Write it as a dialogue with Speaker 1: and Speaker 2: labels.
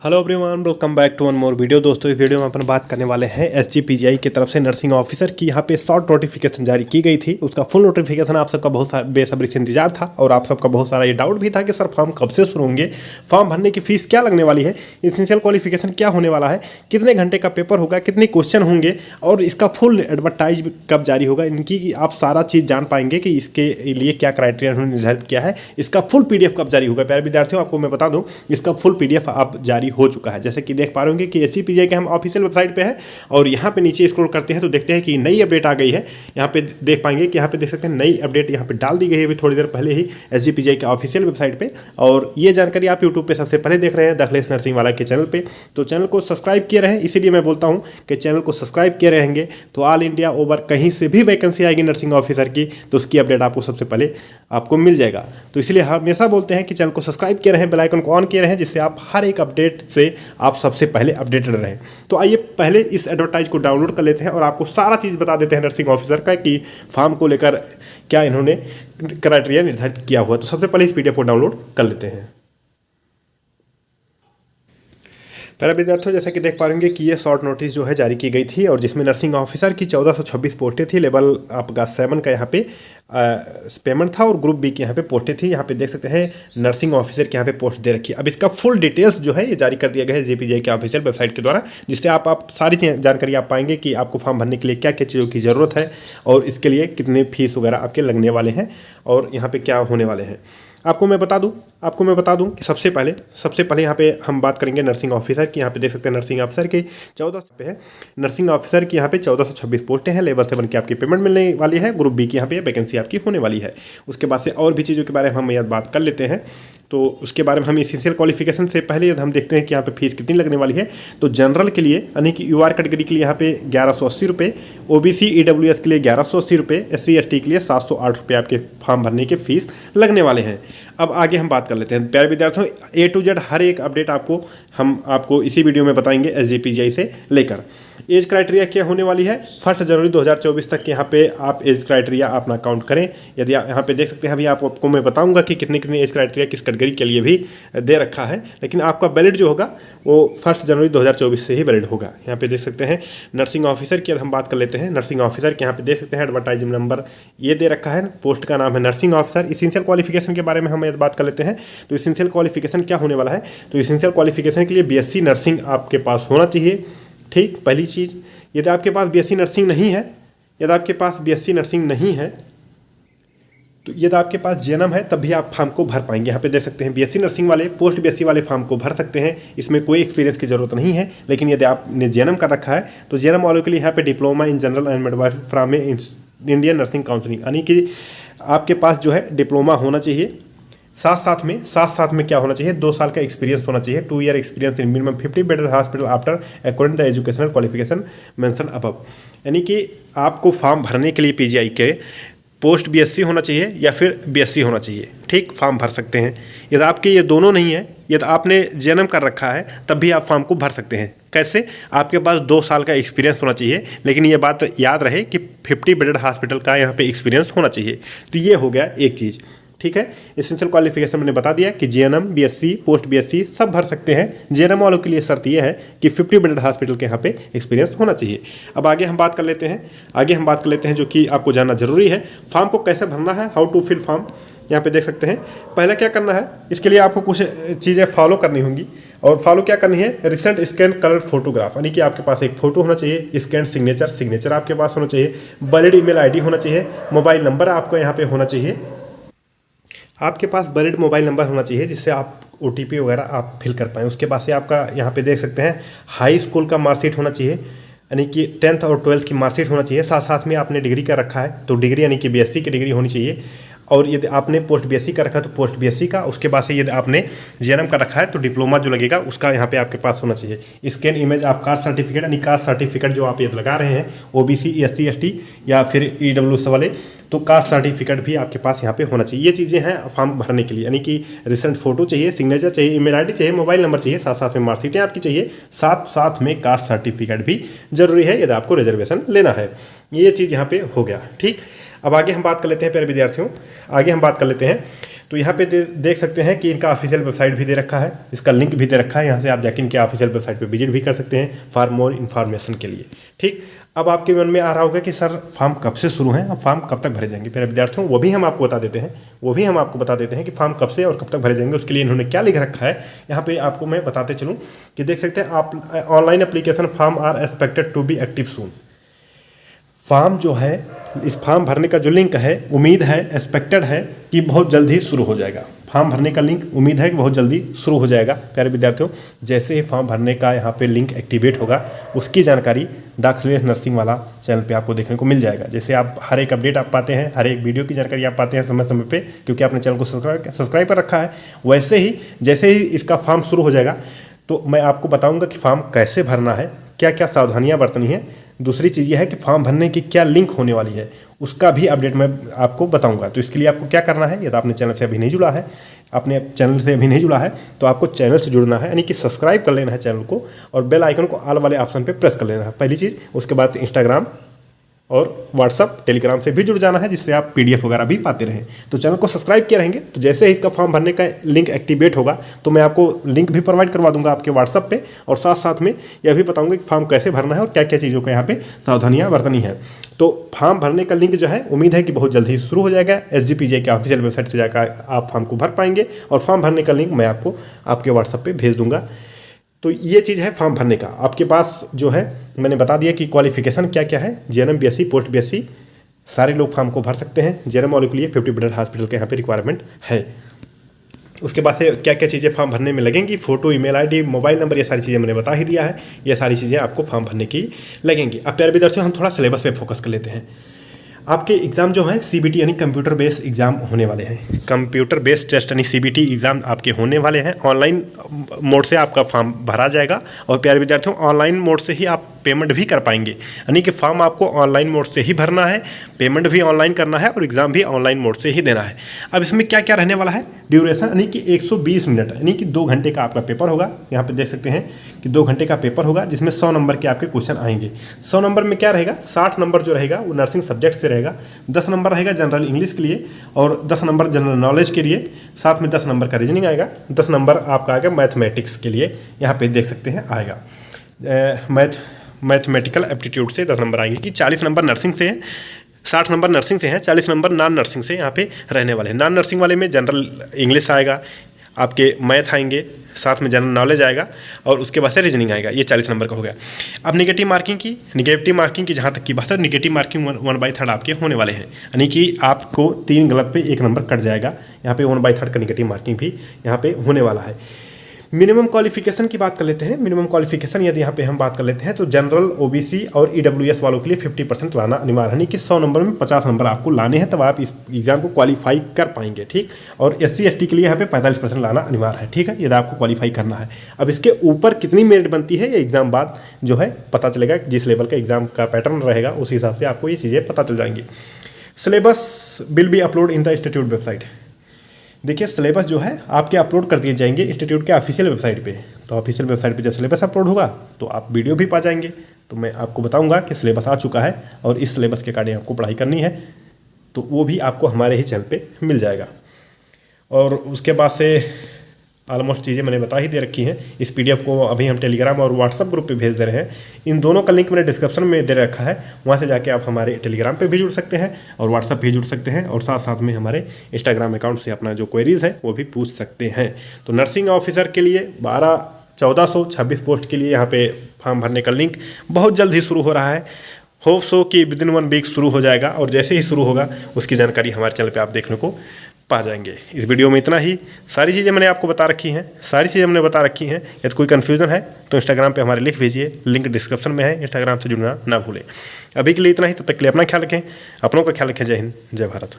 Speaker 1: Hello everyone, welcome back to one more video. दोस्तों, इस video में अपन बात करने वाले हैं एसजीपीजीआई की तरफ से नर्सिंग ऑफिसर की यहाँ पे शॉर्ट नोटिफिकेशन जारी की गई थी। उसका फुल नोटिफिकेशन आप सबका बहुत बेसब्री से इंतजार था और आप सबका बहुत सारा ये डाउट भी था कि सर फॉर्म कब से शुरू होंगे, फॉर्म भरने की फीस क्या लगने वाली है, एसेंशियल क्वालिफिकेशन क्या होने वाला है, कितने घंटे का पेपर होगा, कितने क्वेश्चन होंगे और इसका फुल एडवर्टाइज कब जारी होगा। इनकी आप सारा चीज़ जान पाएंगे कि इसके लिए क्या क्राइटेरिया उन्होंने निर्धारित किया है। इसका फुल पीडीएफ कब जारी होगा। प्यारे विद्यार्थियों, आपको मैं बता दूं, इसका फुल पीडीएफ आप जारी हो चुका है। जैसे कि देख पा रहे होंगे कि एसजीपीजीआई के हम ऑफिशियल वेबसाइट पे है और यहाँ पे नीचे स्क्रॉल करते हैं तो देखते हैं कि नई अपडेट आ गई है। यहाँ पे देख पाएंगे कि यहाँ पे देख सकते हैं नई अपडेट यहाँ पे डाल दी गई है अभी थोड़ी देर पहले ही एसजीपीजीआई के ऑफिशियल वेबसाइट पे। और ये जानकारी आप यूट्यूब पे सबसे पहले देख रहे हैं दखलेश नरसिंह वाला के चैनल पे। तो चैनल को सब्सक्राइब किए रहें, इसीलिए मैं बोलता हूँ कि चैनल को सब्सक्राइब किए रहेंगे तो ऑल इंडिया ओवर कहीं से भी वैकेंसी आएगी नर्सिंग ऑफिसर की तो उसकी अपडेट आपको सबसे पहले आपको मिल जाएगा। तो इसलिए हमेशा बोलते हैं कि चैनल को सब्सक्राइब किए रहें, बेल आइकन को ऑन किए रहें, जिससे आप हर एक अपडेट से आप सबसे पहले अपडेटेड रहें। तो आइए पहले इस एडवर्टाइज को डाउनलोड कर लेते हैं और आपको सारा चीज़ बता देते हैं नर्सिंग ऑफिसर का कि फॉर्म को लेकर क्या इन्होंने क्राइटेरिया निर्धारित किया हुआ। तो सबसे पहले इस पीडीएफ को डाउनलोड कर लेते हैं। पहले विद्यार्थियों, जैसा कि देख पा रहे कि ये शॉर्ट नोटिस जो है जारी की गई थी और जिसमें नर्सिंग ऑफिसर की 1426 पोस्टें थी। लेवल आपका 7 का यहाँ पे पेमेंट था और ग्रुप बी की यहाँ पे पोस्टें थी। यहाँ पे देख सकते हैं नर्सिंग ऑफिसर की यहाँ पे पोस्ट दे रखी है। अब इसका फुल डिटेल्स जो है ये जारी कर दिया गया है जेपीजीआई के ऑफिशियल वेबसाइट के द्वारा, जिससे आप सारी जानकारी आप पाएंगे कि आपको फॉर्म भरने के लिए क्या क्या चीज़ों की ज़रूरत है और इसके लिए कितने फीस वगैरह आपके लगने वाले हैं और यहाँ पे क्या होने वाले हैं। आपको मैं बता दूं कि सबसे पहले यहाँ पे हम बात करेंगे नर्सिंग ऑफिसर की। यहाँ पे देख सकते हैं नर्सिंग ऑफिसर की 14 पे है। नर्सिंग ऑफिसर की यहाँ पे 1426 पोस्टें हैं। लेवल 7 की आपकी पेमेंट मिलने वाली है। ग्रुप बी की यहाँ पे वैकेंसी आपकी होने वाली है। उसके बाद से और भी चीज़ों के बारे में हम बात कर लेते हैं। तो उसके बारे में हम एसेंशियल क्वालिफिकेशन से पहले हम देखते हैं कि यहाँ पे फीस कितनी लगने वाली है। तो जनरल के लिए यानी कि यूआर कैटेगरी के लिए यहाँ पे 1180 रुपये, ओबीसी ईडब्ल्यूएस के लिए 1180 रुपये, एससी एसटी के लिए 708 रुपये आपके फॉर्म भरने के फीस लगने वाले हैं। अब आगे हम बात कर लेते हैं। प्यारे विद्यार्थियों, ए टू जेड हर एक अपडेट हम आपको इसी वीडियो में बताएंगे एसजीपीजीआई से लेकर। एज क्राइटेरिया क्या होने वाली है 1 जनवरी 2024 तक यहाँ पे आप एज क्राइटेरिया अपना काउंट करें। यदि आप यहाँ पे देख सकते हैं, अभी आपको मैं बताऊंगा कि कितने एज क्राइटेरिया किस कैटेगरी के लिए भी दे रखा है, लेकिन आपका वैलिड जो होगा वो 1 जनवरी 2024 से ही वैलिड होगा। यहाँ पे देख सकते हैं नर्सिंग ऑफिसर की हम बात कर लेते हैं। नर्सिंग ऑफिसर के यहाँ पे देख सकते हैं एडवर्टाइजिंग नंबर ये दे रखा है, पोस्ट का नाम है नर्सिंग ऑफिसर। इसेंशियल क्वालिफिकेशन के बारे में हम बात कर लेते हैं। तो इसेंशियल क्वालिफिकेशन क्या होने वाला है, तो इसेंशियल क्वालिफिकेशन के लिए बीएससी नर्सिंग आपके पास होना चाहिए। ठीक, पहली चीज़। यदि आपके पास बीएससी नर्सिंग नहीं है, तो यदि आपके पास जेएनएम है तब भी आप फॉर्म को भर पाएंगे। यहाँ पे देख सकते हैं बीएससी नर्सिंग वाले, पोस्ट बीएससी वाले फॉर्म को भर सकते हैं। इसमें कोई एक्सपीरियंस की जरूरत नहीं है। लेकिन यदि आपने जेएनएम कर रखा है तो जेएनएम वालों के लिए यहाँ पे diploma in general and midwifery from Indian nursing council, यानी कि आपके पास जो है डिप्लोमा होना चाहिए। साथ साथ में क्या होना चाहिए, 2 साल का एक्सपीरियंस होना चाहिए। 2 year experience in minimum 50 bedded hospital after according the educational qualification mention above. यानी कि आपको फॉर्म भरने के लिए पीजीआई के पोस्ट बीएससी होना चाहिए या फिर बीएससी होना चाहिए। ठीक, फॉर्म भर सकते हैं। यदि आपके ये दोनों नहीं है, यदि आपने जेएनएम कर रखा है तब भी आप फॉर्म को भर सकते हैं। कैसे, आपके पास 2 साल का एक्सपीरियंस होना चाहिए, लेकिन ये बात याद रहे कि 50 बेडेड हॉस्पिटल का यहाँ पे एक्सपीरियंस होना चाहिए। तो ये हो गया एक चीज़। ठीक है, एसेंशियल क्वालिफिकेशन मैंने बता दिया कि जेएनएम, बीएससी, पोस्ट बीएससी सब भर सकते हैं। जेएनएम वालों के लिए शर्त यह है कि 50 बेडेड हॉस्पिटल के यहाँ पे एक्सपीरियंस होना चाहिए। अब आगे हम बात कर लेते हैं जो कि आपको जानना जरूरी है, फॉर्म को कैसे भरना है, हाउ टू फिल फॉर्म। यहाँ पे देख सकते हैं पहले क्या करना है, इसके लिए आपको कुछ चीज़ें फॉलो करनी होंगी। और फॉलो क्या करनी है, रिसेंट स्कैन कलर फोटोग्राफ, यानी कि आपके पास एक फोटो होना चाहिए, स्कैन सिग्नेचर आपके पास होना चाहिए, वैलिड ईमेल आईडी होना चाहिए, मोबाइल नंबर आपको यहाँ पे होना चाहिए। आपके पास वैलिड मोबाइल नंबर होना चाहिए जिससे आप ओटीपी वगैरह आप फिल कर पाएँ। उसके बाद से आपका यहाँ पे देख सकते हैं हाई स्कूल का मार्कशीट होना चाहिए, यानी कि 10th और 12th की मार्कशीट होना चाहिए। साथ में आपने डिग्री का रखा है तो डिग्री यानी कि बीएससी की डिग्री होनी चाहिए। और यदि आपने पोस्ट बीएससी का रखा है तो पोस्ट बीएससी का। उसके बाद से यदि आपने जेएनएम का रखा है तो डिप्लोमा जो लगेगा उसका यहाँ पे आपके पास होना चाहिए। स्कैन इमेज आप कास्ट सर्टिफिकेट, यानी कास्ट सर्टिफिकेट जो आप ये लगा रहे हैं ओबीसी, एससी, एसटी या फिर ईडब्ल्यूएस वाले, तो कास्ट सर्टिफिकेट भी आपके पास यहाँ पे होना चाहिए। ये चीज़ें हैं फॉर्म भरने के लिए, यानी कि रिसेंट फोटो चाहिए, सिग्नेचर चाहिए, ईमेल आईडी चाहिए, मोबाइल नंबर चाहिए, साथ में मार्कशीटें आपकी चाहिए, साथ में कास्ट सर्टिफिकेट भी जरूरी है यदि आपको रिजर्वेशन लेना है। ये चीज़ यहाँ पे हो गया। ठीक, अब आगे हम बात कर लेते हैं प्यारे विद्यार्थियों, तो यहाँ पे देख सकते हैं कि इनका ऑफिशियल वेबसाइट भी दे रखा है, इसका लिंक भी दे रखा है, यहाँ से आप जाके इनके ऑफिशियल वेबसाइट पे विजिट भी कर सकते हैं फॉर मोर इन्फॉर्मेशन के लिए। ठीक, अब आपके मन में आ रहा होगा कि सर फॉर्म कब से शुरू है, अब फॉर्म कब तक भरे जाएंगे। फिर विद्यार्थियों वो भी हम आपको बता देते हैं कि फॉर्म कब से और कब तक भरे जाएंगे। उसके लिए इन्होंने क्या लिख रखा है यहाँ पे आपको मैं बताते चलूँ कि देख सकते हैं आप, online application form are expected to be active soon. Form जो है, इस फॉर्म भरने का जो लिंक है, उम्मीद है, एक्सपेक्टेड है कि बहुत जल्द ही शुरू हो जाएगा। फॉर्म भरने का लिंक उम्मीद है कि बहुत जल्दी शुरू हो जाएगा। प्यारे विद्यार्थियों, जैसे ही फॉर्म भरने का यहाँ पे लिंक एक्टिवेट होगा उसकी जानकारी द अखिलेश नर्सिंग वाला चैनल पे आपको देखने को मिल जाएगा। जैसे आप हर एक अपडेट आप पाते हैं, हर एक वीडियो की जानकारी आप पाते हैं समय समय पे, क्योंकि आपने चैनल को सब्सक्राइब कर रखा है, वैसे ही जैसे ही इसका फॉर्म शुरू हो जाएगा तो मैं आपको बताऊँगा कि फॉर्म कैसे भरना है, क्या क्या सावधानियाँ बरतनी है। दूसरी चीज़ यह है कि फॉर्म भरने की क्या लिंक होने वाली है, उसका भी अपडेट मैं आपको बताऊंगा। तो इसके लिए आपको क्या करना है, यदि आपने चैनल से अभी नहीं जुड़ा है, तो आपको चैनल से जुड़ना है, यानी कि सब्सक्राइब कर लेना है चैनल को और बेल आइकन को ऑल वाले ऑप्शन पे प्रेस कर लेना है, पहली चीज़। उसके बाद इंस्टाग्राम और व्हाट्सअप टेलीग्राम से भी जुड़ जाना है, जिससे आप PDF वगैरह भी पाते रहें। तो चैनल को सब्सक्राइब किए रहेंगे तो जैसे ही इसका फॉर्म भरने का लिंक एक्टिवेट होगा तो मैं आपको लिंक भी प्रोवाइड करवा दूंगा आपके व्हाट्सअप पे, और साथ साथ में यह भी बताऊंगा कि फॉर्म कैसे भरना है और क्या क्या चीज़ों का यहाँ पे सावधानियाँ बरतनी है। तो फॉर्म भरने का लिंक जो है उम्मीद है कि बहुत जल्द ही शुरू हो जाएगा। SGPJ के ऑफिशियल वेबसाइट से जाकर आप फॉर्म को भर पाएंगे और फॉर्म भरने का लिंक मैं आपको आपके व्हाट्सअप पर भेज दूँगा। तो ये चीज़ है फॉर्म भरने का। आपके पास जो है मैंने बता दिया कि क्वालिफिकेशन क्या क्या है, JNM BSc पोस्ट BSc सारे लोग फॉर्म को भर सकते हैं। JNM वालों के लिए 50 बेडेड हॉस्पिटल के यहाँ पे रिक्वायरमेंट है। उसके बाद से क्या क्या चीज़ें फॉर्म भरने में लगेंगी, photo, email ID, mobile number, ये सारी चीज़ें मैंने बता ही दिया है। ये सारी चीज़ें आपको फॉर्म भरने की लगेंगी। अब प्यारे विद्यार्थियों, हम थोड़ा सिलेबस पे फोकस कर लेते हैं। आपके एग्ज़ाम जो है CBT यानी कंप्यूटर बेस्ड एग्ज़ाम होने वाले हैं। कंप्यूटर बेस्ड टेस्ट यानी CBT एग्ज़ाम आपके होने वाले हैं। ऑनलाइन मोड से आपका फॉर्म भरा जाएगा और प्यारे विद्यार्थियों ऑनलाइन मोड से ही आप पेमेंट भी कर पाएंगे, यानी कि फॉर्म आपको ऑनलाइन मोड से ही भरना है, पेमेंट भी ऑनलाइन करना है और एग्ज़ाम भी ऑनलाइन मोड से ही देना है। अब इसमें क्या क्या रहने वाला है, ड्यूरेशन यानी कि 120 मिनट यानी कि 2 घंटे का आपका पेपर होगा। यहाँ पे देख सकते हैं कि 2 घंटे का पेपर होगा जिसमें 100 नंबर के आपके क्वेश्चन आएंगे। 100 नंबर में क्या रहेगा, 60 नंबर जो रहेगा वो नर्सिंग सब्जेक्ट से रहेगा, 10 नंबर रहेगा जनरल इंग्लिश के लिए और 10 नंबर जनरल नॉलेज के लिए, साथ में 10 नंबर का रीजनिंग आएगा, 10 नंबर आपका आएगा मैथमेटिक्स के लिए। यहाँ पे देख सकते हैं आएगा मैथमेटिकल एप्टीट्यूड से 10 नंबर आएंगे कि 40 नंबर नर्सिंग से हैं, 60 नंबर नर्सिंग से हैं, 40 नंबर नॉन नर्सिंग से यहाँ पे रहने वाले हैं। नॉन नर्सिंग वाले में जनरल इंग्लिश आएगा, आपके मैथ आएंगे, साथ में जनरल नॉलेज आएगा और उसके बाद से रीजनिंग आएगा। ये 40 नंबर का हो गया। अब निगेटिव मार्किंग की जहाँ तक की बात है, निगेटिव मार्किंग 1/3 आपके होने वाले हैं, यानी कि आपको 3 गलत पे 1 नंबर कट जाएगा। यहाँ पे 1/3 का निगेटिव मार्किंग भी यहाँ पे होने वाला है। मिनिमम क्वालिफिकेशन की बात कर लेते हैं। मिनिमम क्वालिफिकेशन यदि यहाँ पे हम बात कर लेते हैं तो जनरल, OBC और EWS वालों के लिए 50% लाना अनिवार्य है, कि 100 नंबर में 50 नंबर आपको लाने हैं, तब आप इस एग्जाम को क्वालिफाई कर पाएंगे। ठीक, और SC ST के लिए यहाँ पे 45% लाना अनिवार्य है। ठीक है, यदि आपको क्वालिफाई करना है। अब इसके ऊपर कितनी मेरिट बनती है ये एग्जाम बाद जो है पता चलेगा, जिस लेवल का एग्जाम का पैटर्न रहेगा उस हिसाब से आपको ये चीज़ें पता चल जाएंगी। Syllabus will be upload in the institute website. देखिए सिलेबस जो है आपके अपलोड कर दिए जाएंगे इंस्टीट्यूट के ऑफिशियल वेबसाइट पे। तो ऑफिशियल वेबसाइट पे जब सिलेबस अपलोड होगा तो आप वीडियो भी पा जाएंगे। तो मैं आपको बताऊंगा कि सिलेबस आ चुका है और इस सिलेबस के अकॉर्डिंग आपको पढ़ाई करनी है, तो वो भी आपको हमारे ही चैनल पे मिल जाएगा। और उसके बाद से ऑलमोस्ट चीज़ें मैंने बता ही दे रखी हैं। इस PDF को अभी हम टेलीग्राम और व्हाट्सअप ग्रुप पे भेज दे रहे हैं। इन दोनों का लिंक मैंने डिस्क्रिप्शन में दे रखा है, वहाँ से जाके आप हमारे टेलीग्राम पे भी जुड़ सकते हैं और व्हाट्सअप भी जुड़ सकते हैं और साथ साथ में हमारे इंस्टाग्राम अकाउंट से अपना जो क्वेरीज़ है वो भी पूछ सकते हैं। तो नर्सिंग ऑफिसर के लिए 1426 पोस्ट के लिए यहाँ पे फॉर्म भरने का लिंक बहुत जल्द ही शुरू हो रहा है। होप सो कि विदिन 1 वीक शुरू हो जाएगा और जैसे ही शुरू होगा उसकी जानकारी हमारे चैनल पे आप देखने को पा जाएंगे। इस वीडियो में इतना ही। सारी चीज़ें मैंने आपको बता रखी हैं। यदि कोई कन्फ्यूज़न है तो इंस्टाग्राम पे हमारे लिख भेजिए, लिंक डिस्क्रिप्शन में है, इंस्टाग्राम से जुड़ना ना भूलें। अभी के लिए इतना ही, तब तक के लिए अपना ख्याल रखें, अपनों का ख्याल रखें। जय हिंद, जय भारत।